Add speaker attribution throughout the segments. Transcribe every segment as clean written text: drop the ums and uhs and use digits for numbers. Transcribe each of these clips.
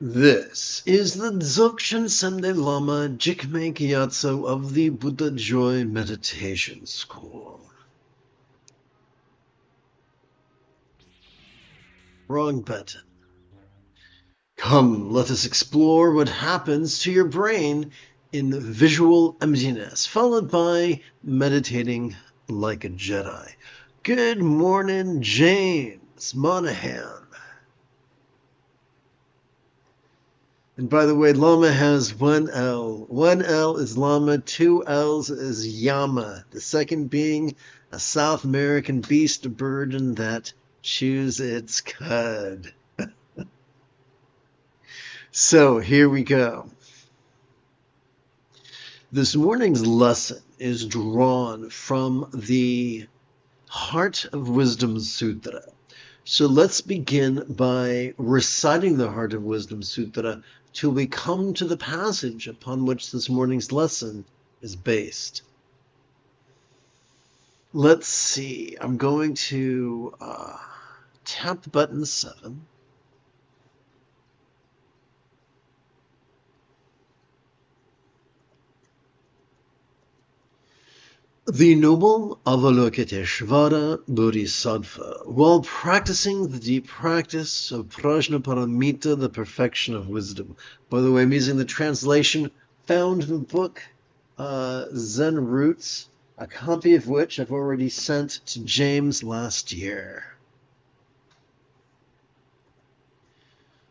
Speaker 1: This is the Dzogchen Sunday Lama Jigme Gyatso of the Buddha Joy Meditation School. Wrong button. Come, let us explore what happens to your brain in visual emptiness, followed by meditating like a Jedi. Good morning, James Monahan. And by the way, Lama has one L. One L is Lama, two L's is Yama, the second being a South American beast of burden that chews its cud. So here we go. This morning's lesson is drawn from the Heart of Wisdom Sutra. So let's begin by reciting the Heart of Wisdom Sutra till we come to the passage upon which this morning's lesson is based. Let's see. I'm going to tap button 7. The noble Avalokiteshvara Bodhisattva, while practicing the deep practice of Prajnaparamita, the perfection of wisdom. By the way, I'm using the translation found in the book Zen Roots, a copy of which I've already sent to James last year.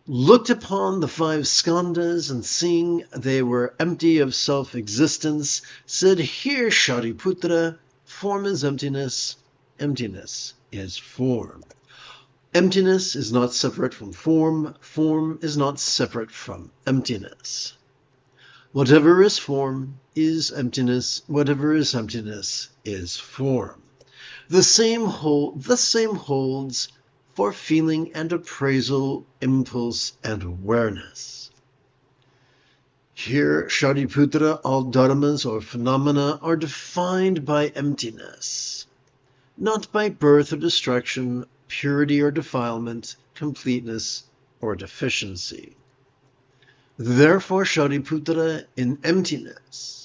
Speaker 1: Looked upon the 5 skandhas, and seeing they were empty of self-existence, said, "Here, Shariputra, form is emptiness, emptiness is form. Emptiness is not separate from form, form is not separate from emptiness. Whatever is form is emptiness, whatever is emptiness is form. The same holds for feeling and appraisal, impulse and awareness. Here, Shariputra, all dharmas or phenomena are defined by emptiness, not by birth or destruction, purity or defilement, completeness or deficiency. Therefore, Shariputra, in emptiness,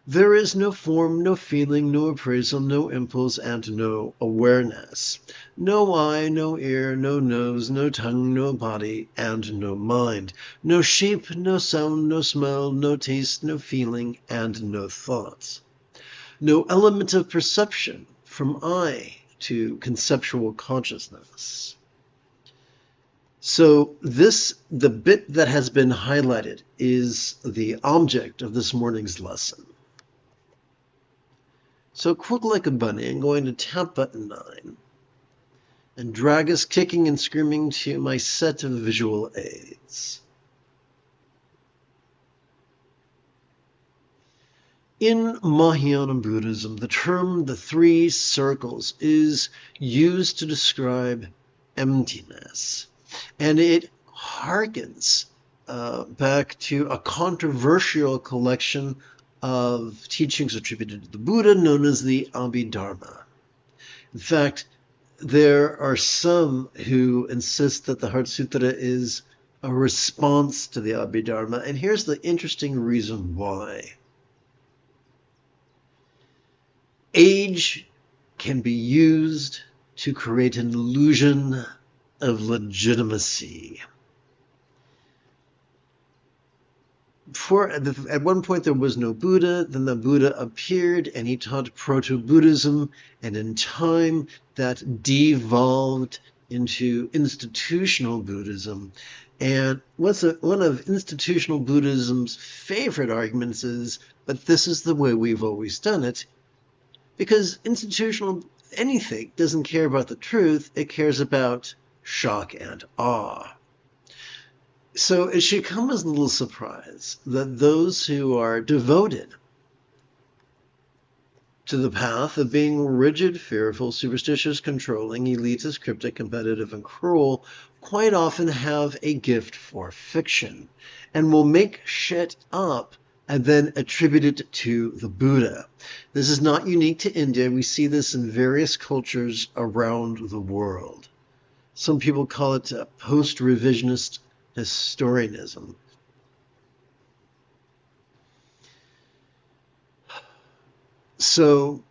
Speaker 1: there is no form, no feeling, no appraisal, no impulse, and no awareness. No eye, no ear, no nose, no tongue, no body, and no mind. No shape, no sound, no smell, no taste, no feeling, and no thoughts. No element of perception from eye to conceptual consciousness." So the bit that has been highlighted is the object of this morning's lesson. So quick like a bunny, I'm going to tap button 9 and drag us kicking and screaming to my set of visual aids. In Mahayana Buddhism, the term the 3 circles is used to describe emptiness, and it harkens back to a controversial collection of teachings attributed to the Buddha known as the Abhidharma. In fact, there are some who insist that the Heart Sutra is a response to the Abhidharma, and here's the interesting reason why. Age can be used to create an illusion of legitimacy. At one point there was no Buddha, then the Buddha appeared and he taught proto-Buddhism, and in time that devolved into institutional Buddhism. And one of institutional Buddhism's favorite arguments is, but this is the way we've always done it, because institutional anything doesn't care about the truth, it cares about shock and awe. So it should come as a little surprise that those who are devoted to the path of being rigid, fearful, superstitious, controlling, elitist, cryptic, competitive, and cruel quite often have a gift for fiction and will make shit up and then attribute it to the Buddha. This is not unique to India. We see this in various cultures around the world. Some people call it post-revisionist historianism. So,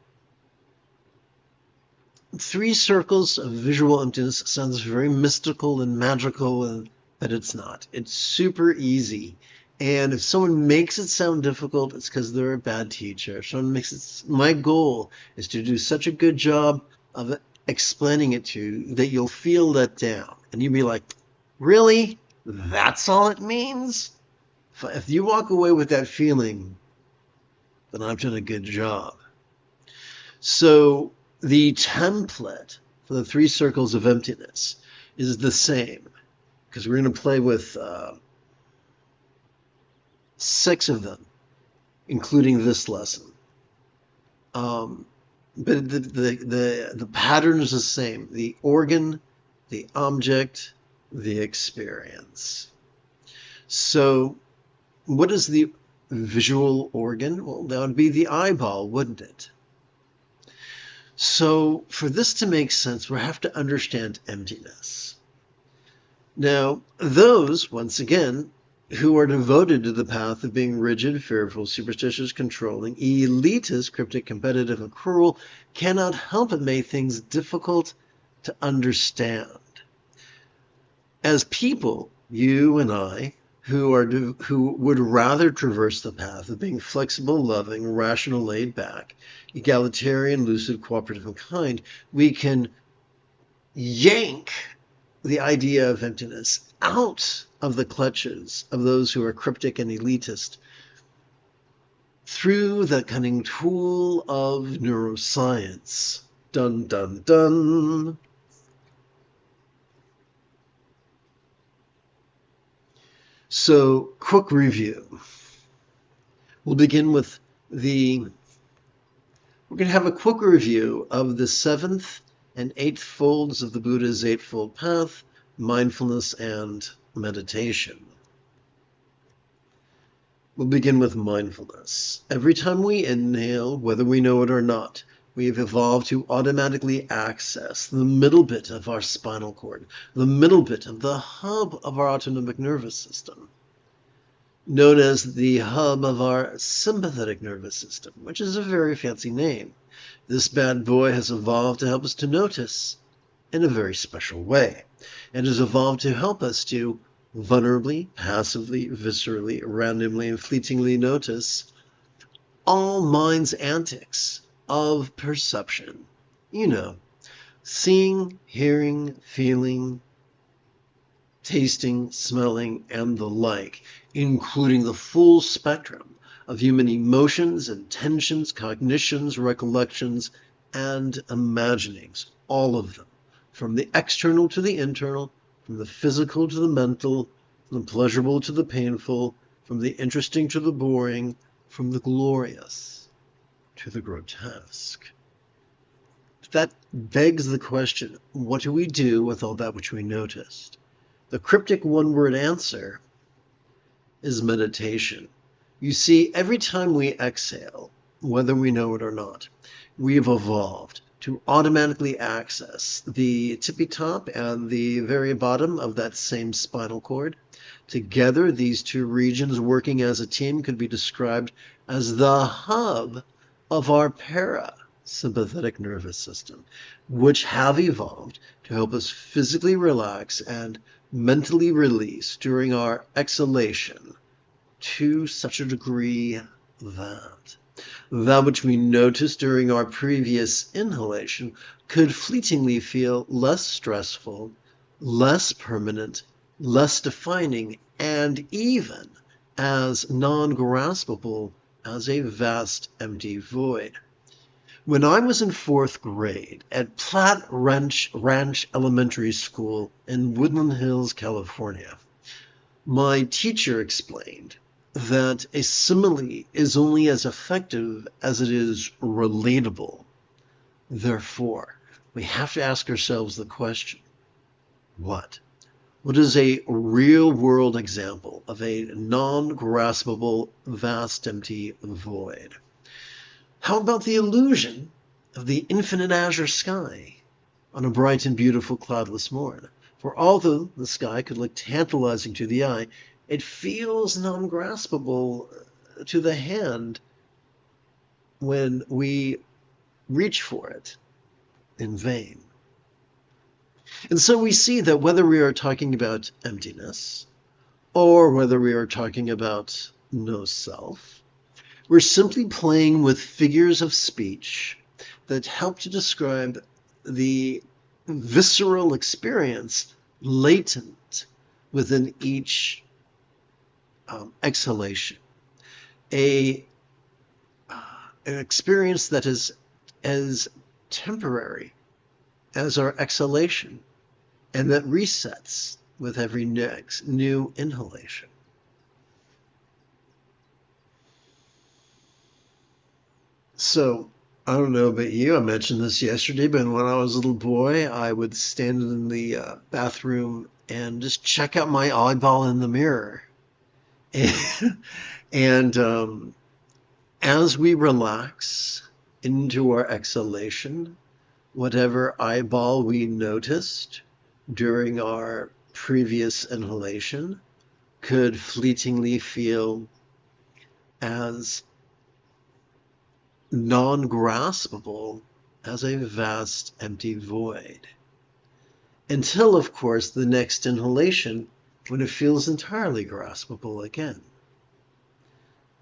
Speaker 1: three circles of visual emptiness sounds very mystical and magical, but it's not. It's super easy. And if someone makes it sound difficult, it's because they're a bad teacher. If someone makes it, my goal is to do such a good job of explaining it to you that you'll feel let down. And you'll be like, really? That's all it means? If you walk away with that feeling, then I've done a good job. So the template for the three circles of emptiness is the same, because we're going to play with 6 of them, including this lesson. But the pattern is the same: the organ, the object, the experience. So, what is the visual organ? Well, that would be the eyeball, wouldn't it? So, for this to make sense, we have to understand emptiness. Now, those, once again, who are devoted to the path of being rigid, fearful, superstitious, controlling, elitist, cryptic, competitive, and cruel, cannot help but make things difficult to understand. As people, you and I, who would rather traverse the path of being flexible, loving, rational, laid back, egalitarian, lucid, cooperative, and kind, we can yank the idea of emptiness out of the clutches of those who are cryptic and elitist through the cunning tool of neuroscience. Dun, dun, dun. So, quick review. We'll begin with we're going to have a quick review of the 7th and 8th folds of the Buddha's Eightfold Path, mindfulness and meditation. We'll begin with mindfulness. Every time we inhale, whether we know it or not, we have evolved to automatically access the middle bit of our spinal cord, the middle bit of the hub of our autonomic nervous system, known as the hub of our sympathetic nervous system, which is a very fancy name. This bad boy has evolved to help us to notice in a very special way, and has evolved to help us to vulnerably, passively, viscerally, randomly, and fleetingly notice all mind's antics of perception. You know, seeing, hearing, feeling, tasting, smelling, and the like, including the full spectrum of human emotions, intentions, cognitions, recollections, and imaginings, all of them, from the external to the internal, from the physical to the mental, from the pleasurable to the painful, from the interesting to the boring, from the glorious to the grotesque. That begs the question, what do we do with all that which we noticed? The cryptic one-word answer is meditation. You see, every time we exhale, whether we know it or not, we have evolved to automatically access the tippy top and the very bottom of that same spinal cord. Together, these two regions working as a team could be described as the hub of our parasympathetic nervous system, which have evolved to help us physically relax and mentally release during our exhalation to such a degree that which we noticed during our previous inhalation could fleetingly feel less stressful, less permanent, less defining, and even as non-graspable as a vast empty void. When I was in 4th grade at Platt Ranch Elementary School in Woodland Hills, California, my teacher explained that a simile is only as effective as it is relatable. Therefore, we have to ask ourselves the question, what? What is a real-world example of a non-graspable, vast, empty void? How about the illusion of the infinite azure sky on a bright and beautiful cloudless morn? For although the sky could look tantalizing to the eye, it feels non-graspable to the hand when we reach for it in vain. And so we see that whether we are talking about emptiness or whether we are talking about no self, we're simply playing with figures of speech that help to describe the visceral experience latent within each exhalation. An experience that is as temporary as our exhalation and that resets with every next new inhalation. So, I don't know about you, I mentioned this yesterday, but when I was a little boy, I would stand in the bathroom and just check out my eyeball in the mirror. And as we relax into our exhalation, whatever eyeball we noticed during our previous inhalation could fleetingly feel as non-graspable as a vast empty void. Until, of course, the next inhalation, when it feels entirely graspable again.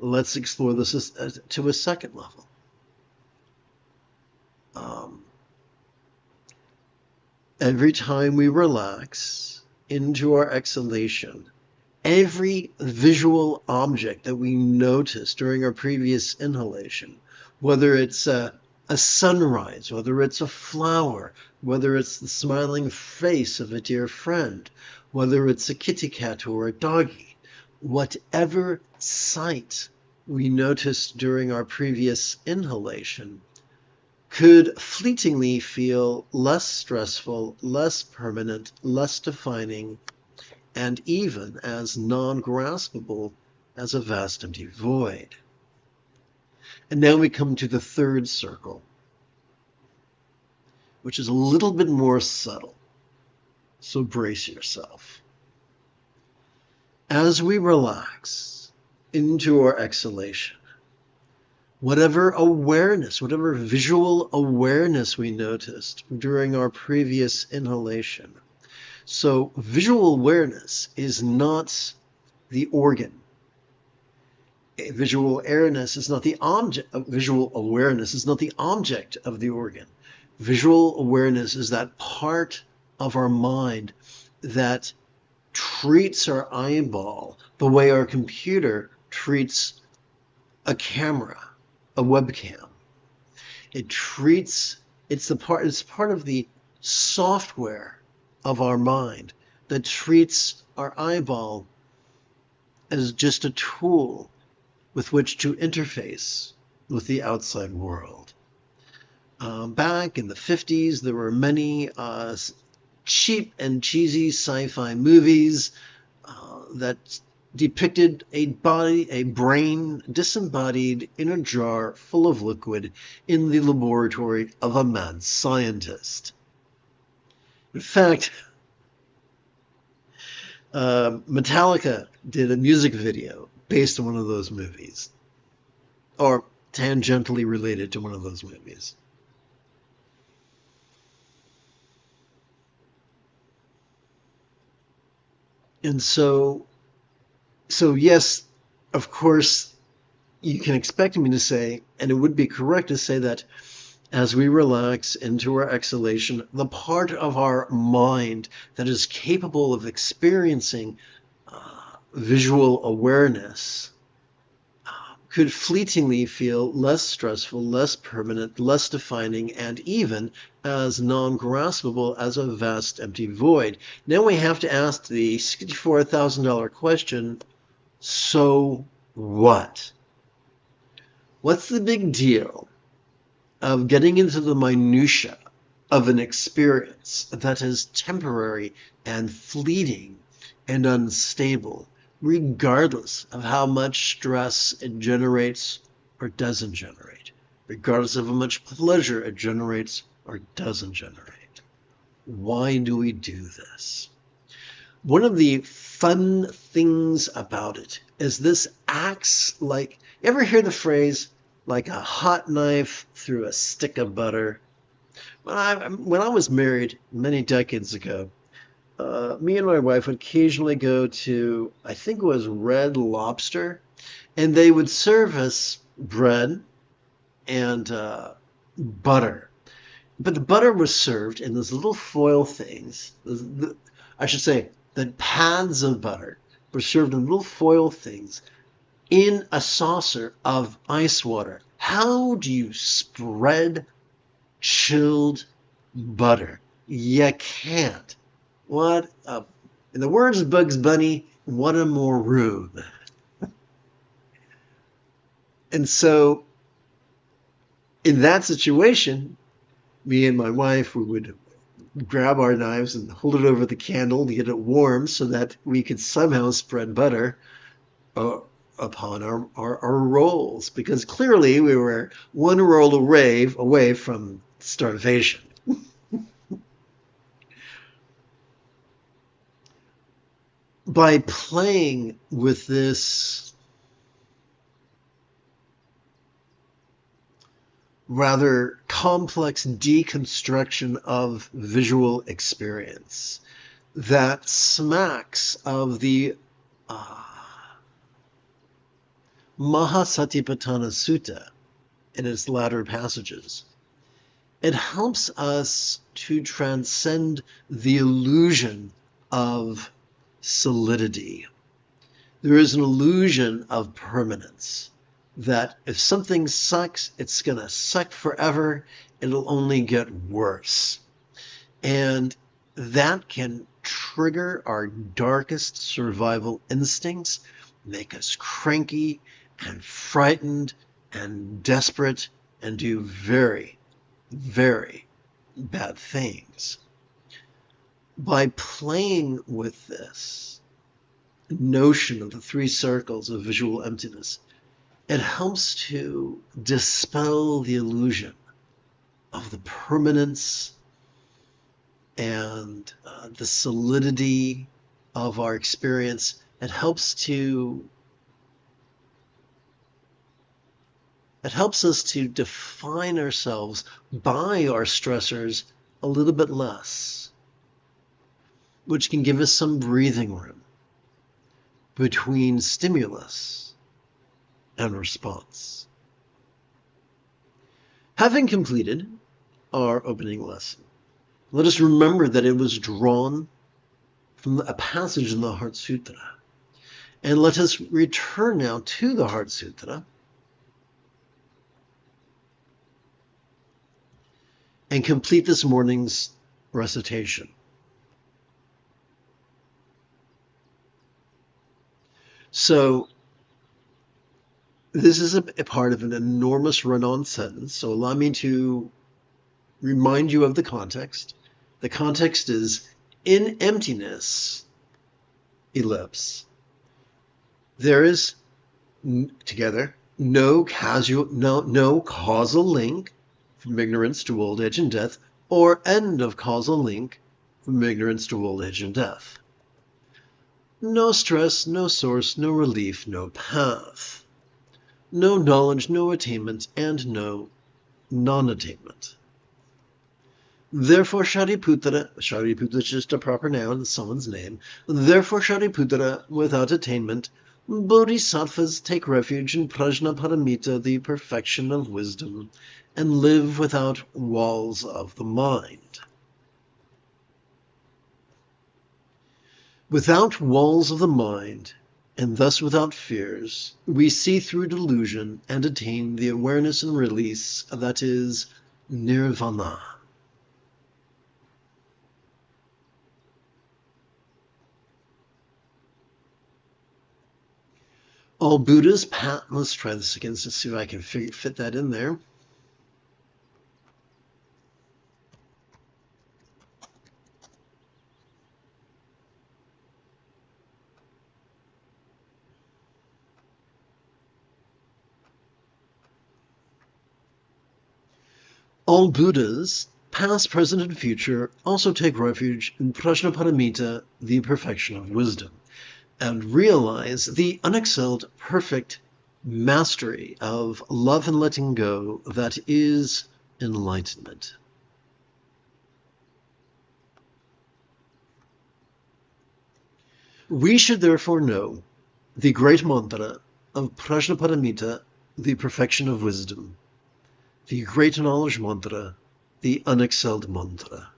Speaker 1: Let's explore this to a second level. Every time we relax into our exhalation, every visual object that we notice during our previous inhalation, whether it's a sunrise, whether it's a flower, whether it's the smiling face of a dear friend, whether it's a kitty cat or a doggy, whatever sight we noticed during our previous inhalation could fleetingly feel less stressful, less permanent, less defining, and even as non-graspable as a vast empty void. And now we come to the third circle, which is a little bit more subtle. So brace yourself. As we relax into our exhalation, whatever awareness, whatever visual awareness we noticed during our previous inhalation. So visual awareness is not the organ. Visual awareness is not the object. Visual awareness is not the object of the organ. Visual awareness is that part of our mind that treats our eyeball the way our computer treats a camera, a webcam. It's part of the software of our mind that treats our eyeball as just a tool with which to interface with the outside world. Back in the 50s, there were many cheap and cheesy sci-fi movies that depicted a brain disembodied in a jar full of liquid in the laboratory of a mad scientist. In fact, Metallica did a music video based on one of those movies, or tangentially related to one of those movies. And so yes, of course, you can expect me to say, and it would be correct to say that as we relax into our exhalation, the part of our mind that is capable of experiencing visual awareness could fleetingly feel less stressful, less permanent, less defining, and even as non-graspable as a vast empty void. Now we have to ask the $64,000 question, so what? What's the big deal of getting into the minutia of an experience that is temporary and fleeting and unstable, regardless of how much stress it generates or doesn't generate, regardless of how much pleasure it generates or doesn't generate? Why do we do this? One of the fun things about it is this acts like, you ever hear the phrase, like a hot knife through a stick of butter? When I was married many decades ago, me and my wife would occasionally go to, I think it was Red Lobster, and they would serve us bread and butter. But the butter was served in those little foil things. I should say, the pads of butter were served in little foil things in a saucer of ice water. How do you spread chilled butter? You can't. In the words of Bugs Bunny, what a maroon. And so, in that situation, me and my wife, we would grab our knives and hold it over the candle to get it warm so that we could somehow spread butter upon our rolls, because clearly we were one roll away from starvation. By playing with this rather complex deconstruction of visual experience that smacks of the Mahasatipatthana Sutta in its latter passages, it helps us to transcend the illusion of solidity. There is an illusion of permanence, that if something sucks, it's going to suck forever. It'll only get worse. And that can trigger our darkest survival instincts, make us cranky and frightened and desperate, and do very, very bad things. By playing with this notion of the three circles of visual emptiness, it helps to dispel the illusion of the permanence and the solidity of our experience. It helps us to define ourselves by our stressors a little bit less, which can give us some breathing room between stimulus and response. Having completed our opening lesson, let us remember that it was drawn from a passage in the Heart Sutra. And let us return now to the Heart Sutra and complete this morning's recitation. So, this is a part of an enormous run-on sentence, so allow me to remind you of the context. The context is, in emptiness, ellipse, there is, together, no causal link from ignorance to old age and death, or end of causal link from ignorance to old age and death. No stress, no source, no relief, no path. No knowledge, no attainment, and no non-attainment. Therefore, Shariputra is just a proper noun, it's someone's name. Therefore, Shariputra, without attainment, bodhisattvas take refuge in Prajnaparamita, the perfection of wisdom, and live without walls of the mind. Without walls of the mind, and thus without fears, we see through delusion and attain the awareness and release that is nirvana. All Buddhas, let's try this again to see if I can fit that in there. All Buddhas past, present, and future also take refuge in Prajnaparamita, the perfection of wisdom, and realize the unexcelled, perfect mastery of love and letting go that is enlightenment. We should therefore know the great mantra of Prajnaparamita, the perfection of wisdom, the great knowledge mantra, the unexcelled mantra.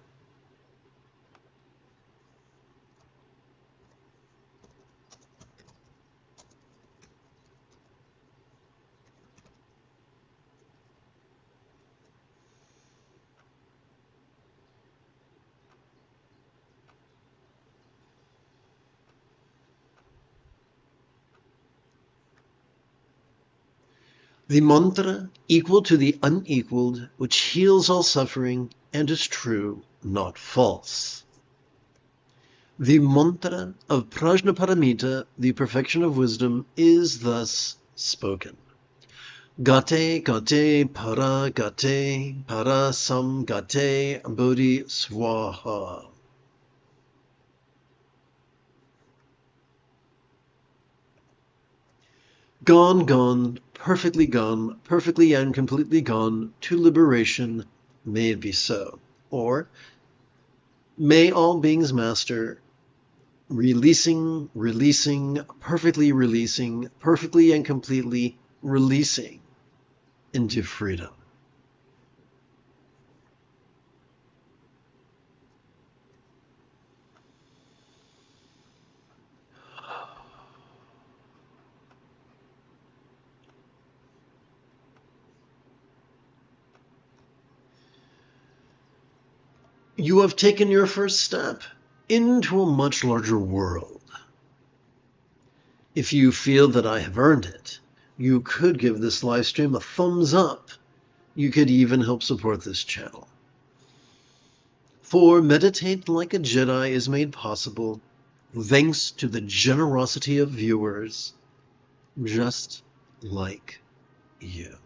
Speaker 1: The mantra equal to the unequaled, which heals all suffering and is true, not false. The mantra of Prajnaparamita, the perfection of wisdom, is thus spoken. Gate, gate, para sam gate, bodhi swaha. Gone, gone, perfectly and completely gone, to liberation, may it be so. Or, may all beings master, releasing, perfectly and completely releasing into freedom. You have taken your first step into a much larger world. If you feel that I have earned it, you could give this live stream a thumbs up. You could even help support this channel. For Meditate Like a Jedi is made possible thanks to the generosity of viewers just like you.